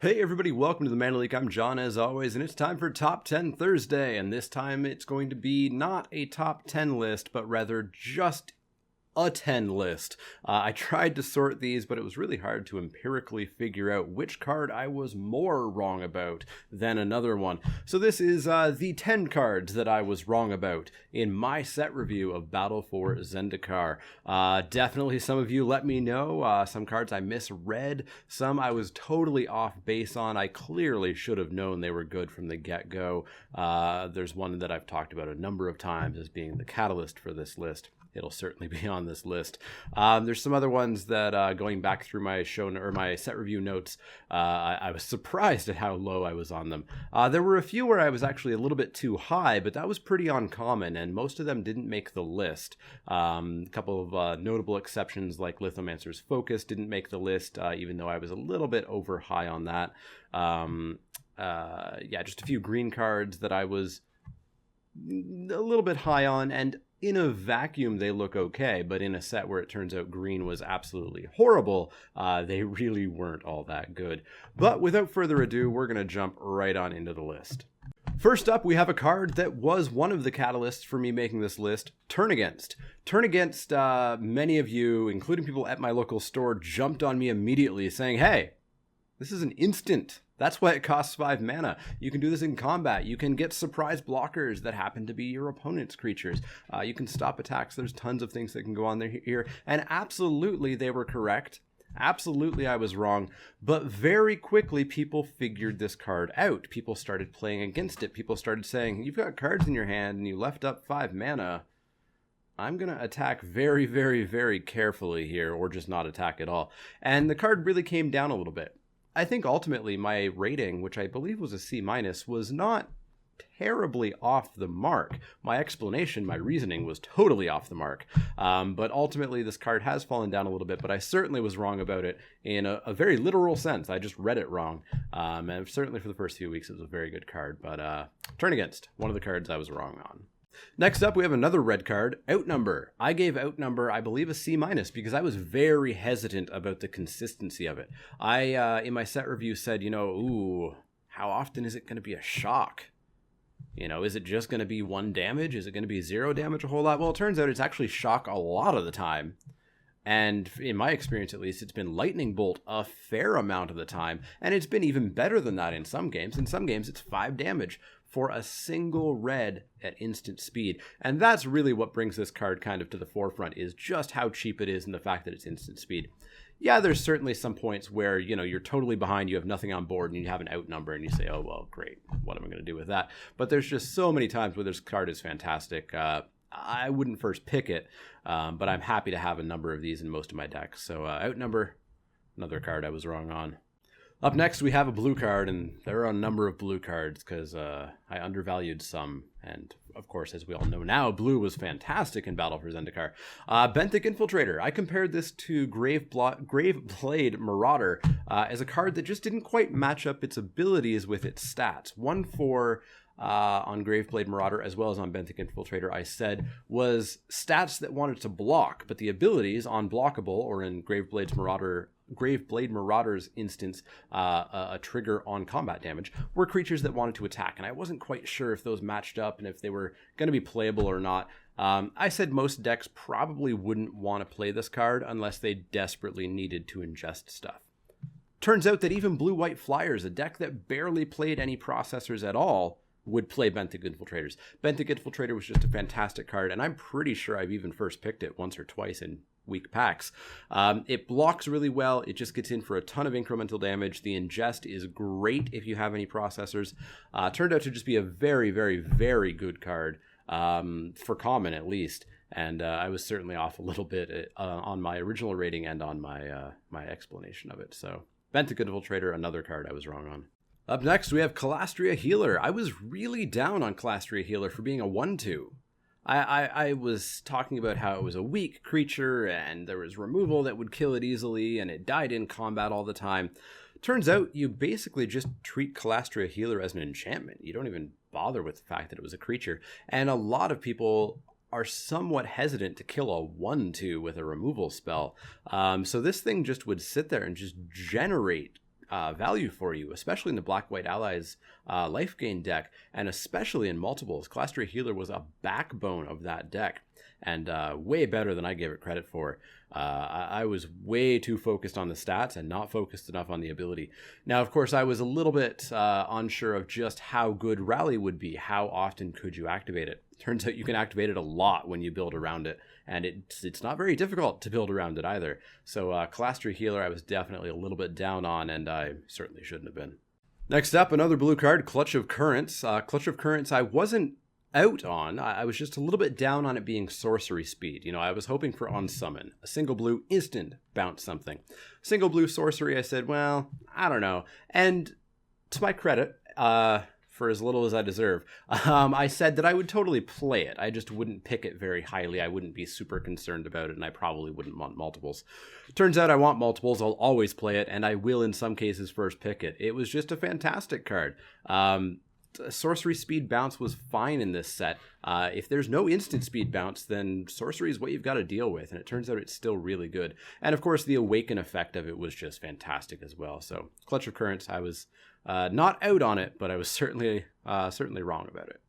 Hey everybody, welcome to the Mana Leak. I'm John as always, and it's time for Top 10 Thursday, and this time it's going to be not a top 10 list, but rather just a 10 list. I tried to sort these, but it was really hard to empirically figure out which card I was more wrong about than another one. So this is the 10 cards that I was wrong about in my set review of Battle for Zendikar. Definitely some of you let me know. Some cards I misread, some I was totally off base on. I clearly should have known they were good from the get-go. There's one that I've talked about a number of times as being the catalyst for this list. It'll certainly be on this list. There's some other ones that, going back through my my set review notes, I was surprised at how low I was on them. There were a few where I was actually a little bit too high, but that was pretty uncommon, and most of them didn't make the list. A couple of notable exceptions, like Lithomancer's Focus, didn't make the list, even though I was a little bit over high on that. Yeah, just a few green cards that I was a little bit high on, and in a vacuum, they look okay, but in a set where it turns out green was absolutely horrible, they really weren't all that good. But without further ado, we're going to jump right on into the list. First up, we have a card that was one of the catalysts for me making this list, Turn Against. Turn Against, many of you, including people at my local store, jumped on me immediately saying, hey, this is an instant. That's why it costs 5 mana. You can do this in combat. You can get surprise blockers that happen to be your opponent's creatures. You can stop attacks. There's tons of things that can go on there here. And absolutely, they were correct. Absolutely, I was wrong. But very quickly, people figured this card out. People started playing against it. People started saying, you've got cards in your hand and you left up 5 mana. I'm going to attack very, very, very carefully here, or just not attack at all. And the card really came down a little bit. I think ultimately my rating, which I believe was a C-, was not terribly off the mark. My explanation, my reasoning was totally off the mark. But ultimately this card has fallen down a little bit, but I certainly was wrong about it in a very literal sense. I just read it wrong. And certainly for the first few weeks it was a very good card. But Turn Against, one of the cards I was wrong on. Next up, we have another red card, Outnumber. I gave Outnumber, I believe, a C- because I was very hesitant about the consistency of it. I, in my set review, said, ooh, how often is it going to be a shock? Is it just going to be 1 damage? Is it going to be 0 damage a whole lot? Well, it turns out it's actually shock a lot of the time. And in my experience, at least, it's been Lightning Bolt a fair amount of the time. And it's been even better than that in some games. In some games, it's 5 damage for a single red at instant speed. And that's really what brings this card kind of to the forefront, is just how cheap it is and the fact that it's instant speed. Yeah, there's certainly some points where, you're totally behind, you have nothing on board, and you have an Outnumber, and you say, oh, well, great, what am I going to do with that? But there's just so many times where this card is fantastic. I wouldn't first pick it, but I'm happy to have a number of these in most of my decks. So Outnumber, another card I was wrong on. Up next, we have a blue card, and there are a number of blue cards because I undervalued some. And, of course, as we all know now, blue was fantastic in Battle for Zendikar. Benthic Infiltrator. I compared this to Graveblade Marauder as a card that just didn't quite match up its abilities with its stats. 1/4 on Graveblade Marauder as well as on Benthic Infiltrator, I said, was stats that wanted to block, but the abilities on blockable, or in Graveblade Marauder's instance, a trigger on combat damage, were creatures that wanted to attack, and I wasn't quite sure if those matched up and if they were going to be playable or not. I said most decks probably wouldn't want to play this card unless they desperately needed to ingest stuff. Turns out that even Blue-White Flyers, a deck that barely played any processors at all, would play Benthic Infiltrators. Benthic Infiltrator was just a fantastic card, and I'm pretty sure I've even first picked it once or twice in weak packs. It blocks really well. It just gets in for a ton of incremental damage. The ingest is great if you have any processors. Turned out to just be a very, very, very good card, for common at least. And I was certainly off a little bit on my original rating and on my my explanation of it. So Benthic Infiltrator, another card I was wrong on. Up next, we have Closteric Healer. I was really down on Closteric Healer for being a 1/2. I was talking about how it was a weak creature and there was removal that would kill it easily and it died in combat all the time. Turns out you basically just treat Closteric Healer as an enchantment. You don't even bother with the fact that it was a creature. And a lot of people are somewhat hesitant to kill a 1/2 with a removal spell. So this thing just would sit there and just generate value for you, especially in the Black-White Allies life gain deck, and especially in multiples. Closteric Healer was a backbone of that deck, and way better than I gave it credit for. I was way too focused on the stats and not focused enough on the ability. Now, of course, I was a little bit unsure of just how good Rally would be. How often could you activate it? Turns out you can activate it a lot when you build around it, and it's not very difficult to build around it either. So Closteric Healer I was definitely a little bit down on, and I certainly shouldn't have been. Next up, another blue card, Clutch of Currents. Clutch of Currents I wasn't out on. I was just a little bit down on it being sorcery speed. You know, I was hoping for on summon. A single blue instant bounce something. Single blue sorcery, I said, well, I don't know. And to my credit, for as little as I deserve, I said that I would totally play it. I just wouldn't pick it very highly. I wouldn't be super concerned about it, and I probably wouldn't want multiples. Turns out I want multiples. I'll always play it, and I will in some cases first pick it. It was just a fantastic card. Sorcery speed bounce was fine in this set. If there's no instant speed bounce, then sorcery is what you've got to deal with, and it turns out it's still really good. And of course, the awaken effect of it was just fantastic as well. So, Clutch of Currents, I was not out on it, but I was certainly wrong about it.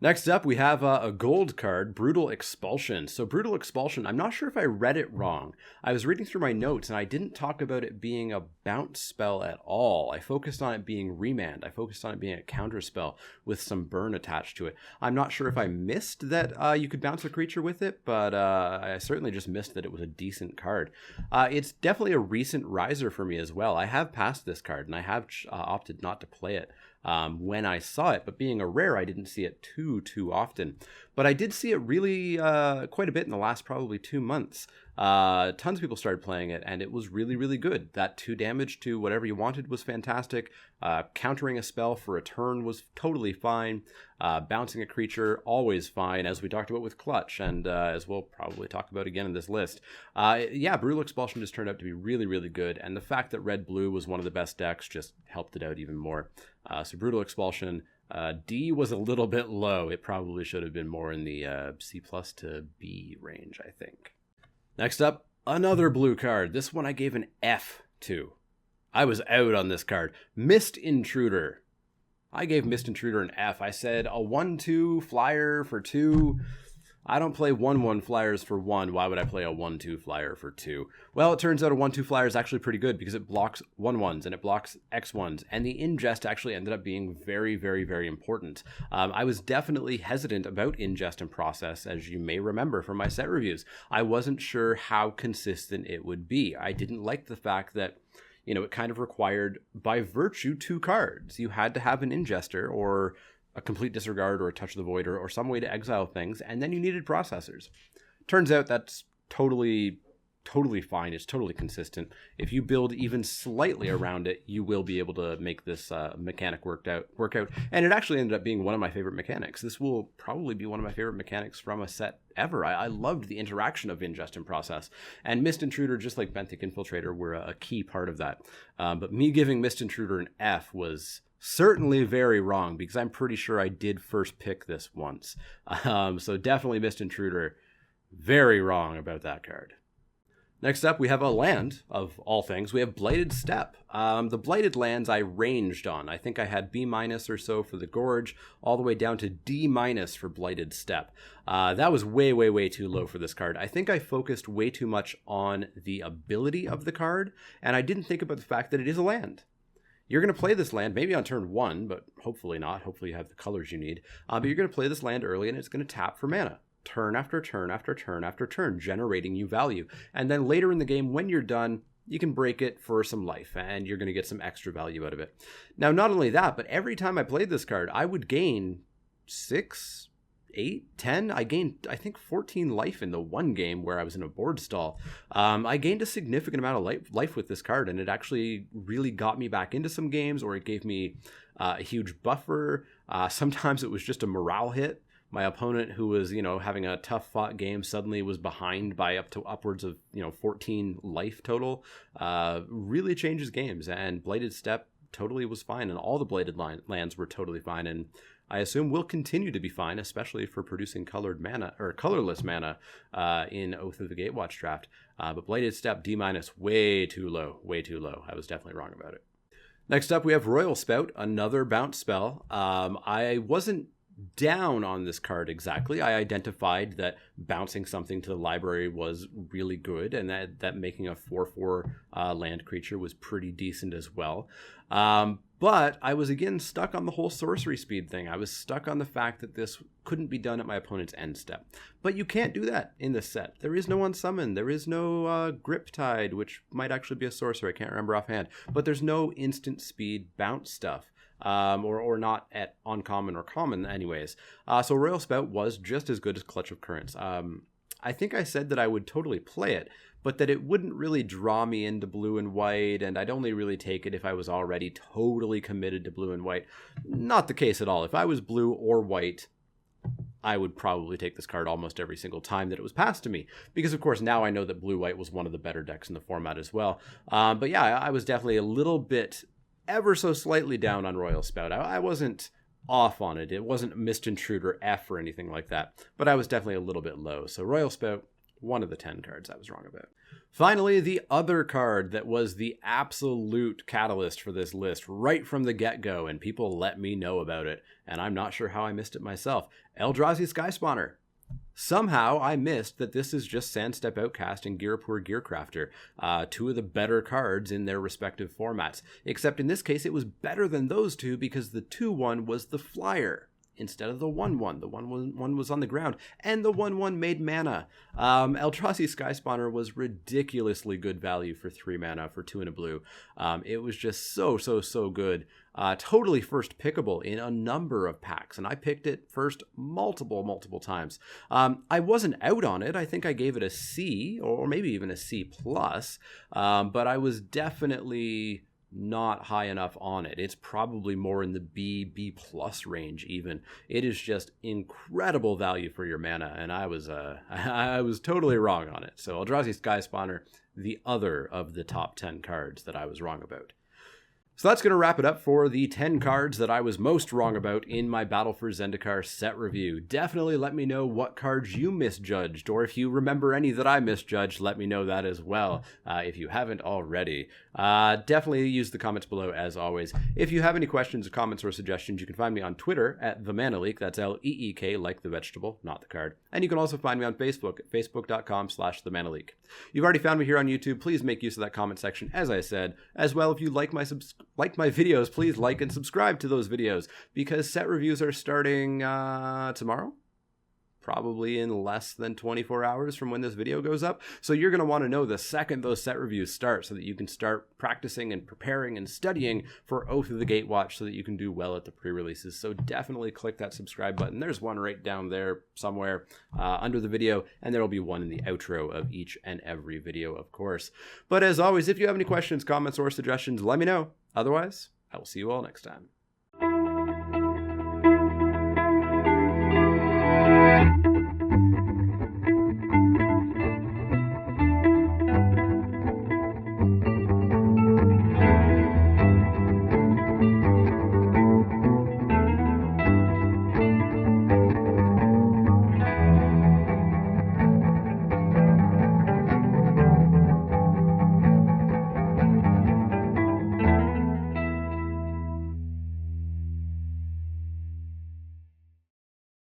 Next up, we have a gold card, Brutal Expulsion. So Brutal Expulsion, I'm not sure if I read it wrong. I was reading through my notes, and I didn't talk about it being a bounce spell at all. I focused on it being remand. I focused on it being a counter spell with some burn attached to it. I'm not sure if I missed that you could bounce a creature with it, but I certainly just missed that it was a decent card. It's definitely a recent riser for me as well. I have passed this card, and I have opted not to play it when I saw it, but being a rare, I didn't see it too often. But I did see it really quite a bit in the last probably 2 months. Tons of people started playing it, and it was really good. That 2 damage to whatever you wanted was fantastic. Countering a spell for a turn was totally fine. Bouncing a creature, always fine, as we talked about with Clutch, and as we'll probably talk about again in this list. Yeah, Brutal Expulsion just turned out to be really good, and the fact that Red-Blue was one of the best decks just helped it out even more. So Brutal Expulsion, D was a little bit low. It probably should have been more in the C+ to B range, I think. Next up, another blue card. This one I gave an F to. I was out on this card. Mist Intruder. I gave Mist Intruder an F. I said a 1/2 flyer for 2. I don't play 1/1 flyers for 1. Why would I play a 1/2 flyer for 2? Well, it turns out a 1/2 flyer is actually pretty good because it blocks 1/1s and it blocks X1s. And the ingest actually ended up being very important. I was definitely hesitant about ingest and process, as you may remember from my set reviews. I wasn't sure how consistent it would be. I didn't like the fact that, you know, it kind of required, by virtue, 2 cards. You had to have an ingester or a complete disregard or a touch of the void or some way to exile things, and then you needed processors. Turns out that's totally fine. It's totally consistent. If you build even slightly around it, you will be able to make this mechanic work out. And it actually ended up being one of my favorite mechanics. This will probably be one of my favorite mechanics from a set ever. I loved the interaction of ingest and process. And Mist Intruder, just like Benthic Infiltrator, were a key part of that. But me giving Mist Intruder an F was certainly very wrong, because I'm pretty sure I did first pick this once. So definitely Mist Intruder, very wrong about that card. Next up, we have a land, of all things. We have Blighted Steppe. The Blighted lands I ranged on. I think I had B- or so for the Gorge, all the way down to D- for Blighted Steppe. That was way too low for this card. I think I focused way too much on the ability of the card, and I didn't think about the fact that it is a land. You're going to play this land, maybe on turn 1, but hopefully not. Hopefully you have the colors you need. But you're going to play this land early, and it's going to tap for mana. Turn after turn after turn after turn, generating you value. And then later in the game, when you're done, you can break it for some life, and you're going to get some extra value out of it. Now, not only that, but every time I played this card, I would gain 6, 8, 10. I gained, I think, 14 life in the one game where I was in a board stall. I gained a significant amount of life with this card, and it actually really got me back into some games, or it gave me a huge buffer. Sometimes it was just a morale hit. My opponent, who was, having a tough fought game, suddenly was behind by up to upwards of, 14 life total. Really changes games, and Blighted Steppe totally was fine, and all the Blighted lands were totally fine, and I assume will continue to be fine, especially for producing colored mana or colorless mana in Oath of the Gatewatch draft. But Blighted Steppe D-, way too low. I was definitely wrong about it. Next up, we have Royal Spout, another bounce spell. I wasn't down on this card exactly. I identified that bouncing something to the library was really good, and that making a 4/4 land creature was pretty decent as well. But I was again stuck on the whole sorcery speed thing. I was stuck on the fact that this couldn't be done at my opponent's end step. But you can't do that in this set. There is no unsummon. There is no Grip Tide, which might actually be a sorcerer. I can't remember offhand. But there's no instant speed bounce stuff. Or not at uncommon or common anyways. So Royal Spout was just as good as Clutch of Currents. I think I said that I would totally play it, but that it wouldn't really draw me into blue and white, and I'd only really take it if I was already totally committed to blue and white. Not the case at all. If I was blue or white, I would probably take this card almost every single time that it was passed to me. Because, of course, now I know that blue-white was one of the better decks in the format as well. But yeah, I was definitely a little bit, ever so slightly down on Royal Spout. I wasn't off on it. It wasn't Mist Intruder F or anything like that. But I was definitely a little bit low. So Royal Spout, one of the 10 cards I was wrong about. Finally, the other card that was the absolute catalyst for this list right from the get-go, and people let me know about it, and I'm not sure how I missed it myself. Eldrazi Sky Spawner. Somehow I missed that this is just Sandstep Outcast and Girapur Gearcrafter, two of the better cards in their respective formats. Except in this case, it was better than those two because the 2/1 was the flyer instead of the 1/1. The 1/1 was on the ground, and the 1/1 made mana. Eldrazi Sky Spawner was ridiculously good value for 3 mana for 2 and a blue. It was just so good. Totally first pickable in a number of packs, and I picked it first multiple times. I wasn't out on it. I think I gave it a C, or maybe even a C+, but I was definitely not high enough on it. It's probably more in the B+ range even. It is just incredible value for your mana, and I was totally wrong on it. So Eldrazi Sky Spawner, the other of the top 10 cards that I was wrong about. So that's going to wrap it up for the 10 cards that I was most wrong about in my Battle for Zendikar set review. Definitely let me know what cards you misjudged, or if you remember any that I misjudged, let me know that as well, if you haven't already. Definitely use the comments below as always. If you have any questions, comments, or suggestions, you can find me on Twitter at TheManaLeak. That's LEEK, like the vegetable, not the card. And you can also find me on Facebook at facebook.com/TheManaLeak. You've already found me here on YouTube. Please make use of that comment section, as I said. As well, if you like my videos, please like and subscribe to those videos, because set reviews are starting tomorrow, probably in less than 24 hours from when this video goes up. So you're going to want to know the second those set reviews start, so that you can start practicing and preparing and studying for Oath of the Gatewatch, so that you can do well at the pre-releases. So definitely click that subscribe button. There's one right down there somewhere under the video, and there will be one in the outro of each and every video, of course. But as always, if you have any questions, comments, or suggestions, let me know. Otherwise, I will see you all next time.